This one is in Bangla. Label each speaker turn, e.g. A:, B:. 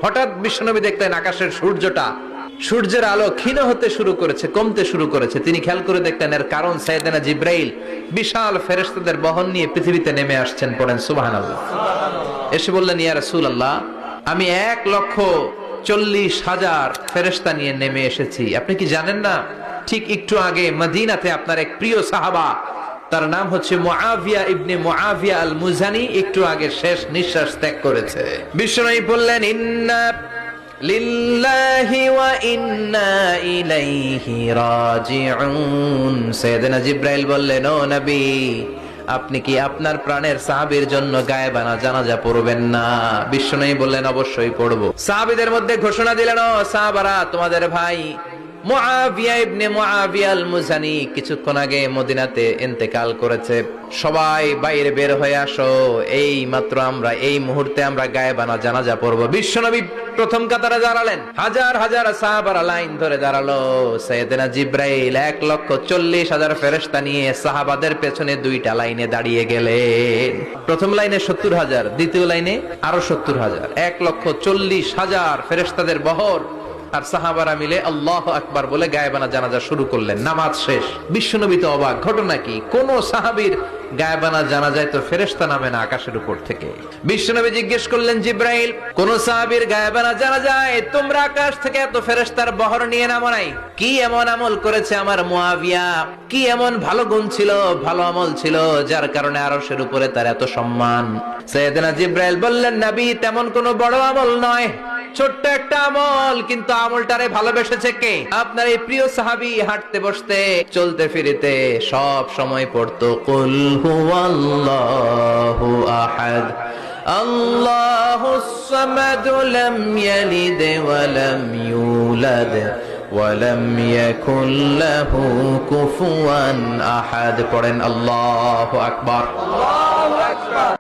A: হঠাৎ বিশ্বনবী দেখলেন আকাশের সূর্যের আলো ক্ষীণ হতে শুরু করেছে, কমতে শুরু করেছে। তিনি খেয়াল করে দেখলেন এর কারণ সাইয়েদনা জিব্রাইল বিশাল ফেরেশতাদের বহন নিয়ে পৃথিবীতে নেমে আসছেন। পড়েন সুবহানাল্লাহ। এসে বললেন, ইয়া রাসূলুল্লাহ, আমি 1,40,000 ফেরেশতা নিয়ে নেমে এসেছি। আপনি কি জানেন না, ঠিক একটু আগে মদিনাতে আপনার এক প্রিয় সাহাবা, তার নাম হচ্ছে মুআবিয়া ইবনে মুআবিয়া আল মুজানি, একটু আগে শেষ নিঃশ্বাস ত্যাগ করেছে। বিশ্বনবী বললেন, ইন্না লিল্লাহি ওয়া ইন্না ইলাইহি রাজিউন। সাইয়েদনা জিব্রাইল বললেন, ও নবী, আপনি কি আপনার প্রাণের সাহাবীর জন্য গায়েবানা জানাজা পড়বেন না? বিশ্বনবী বললেন, অবশ্যই পড়ব। সাহাবীদের মধ্যে ঘোষণা দিলেন, ও সাহাবারা, তোমাদের ভাই মুআবিয়া ইবনে মুআবিয়া আল মুজানি কিছুক্ষণ আগে মদিনাতে ইন্তেকাল করেছে। সবাই বাইরে বের হয়ে আসো, এই মাত্র আমরা এই মুহূর্তে আমরা গায়েবানা জানাজা পড়ব। বিশ্বনবী প্রথম কাতারে দাঁড়ালেন, হাজার হাজার সাহাবারা লাইন ধরে দাঁড়ালো। সাইয়েদনা জিব্রাইল 1,40,000 ফেরেশতা নিয়ে সাহাবাদের পেছনে দুইটা লাইনে দাঁড়িয়ে গেলেন। প্রথম লাইনে 70,000, দ্বিতীয় লাইনে আরো 70,000, 1,40,000 ফেরেশতাদের বহর। আর সাহাবারা মিলে আল্লাহু আকবার বলে গায়েবানা জানাজা শুরু করলেন। নামাজ শেষ। বিশ্বনবী তো অবাক, ঘটনা কি? কোন সাহাবীর গায়েবানা জানাজায় তো ফেরেশতা নামে না আকাশের উপর থেকে। বিশ্বনবী জিজ্ঞেস করলেন, জিব্রাইল, কোন সাহাবীর গায়েবানা জানাজায় তোমরা আকাশ থেকে এত ফেরেশতার বহর নিয়ে নামো নাই? কি এমন আমল করেছে আমার মুআবিয়া? কি এমন ভালো গুণ ছিল, ভালো আমল ছিল, যার কারণে আরশের উপরে তার এত সম্মান? সাইয়েদনা জিব্রাইল বললেন, নবী, তেমন কোনো বড় আমল নয়, ছোট্ট একটা আমল, কিন্তু আমলটারে ভালোবেসেছে কে? আপনার এই প্রিয় সাহাবী হাঁটতে বসতে চলতে ফিরিতে সব সময় পড়তো, কুল হুয়াল্লাহু আহাদ আল্লাহুস সামাদ লাম ইয়ালিদ ওয়া লাম ইউলাদ ওয়া লাম ইয়াকুল লাহু কুফুয়ান আহাদ। পড়েন আল্লাহু আকবার।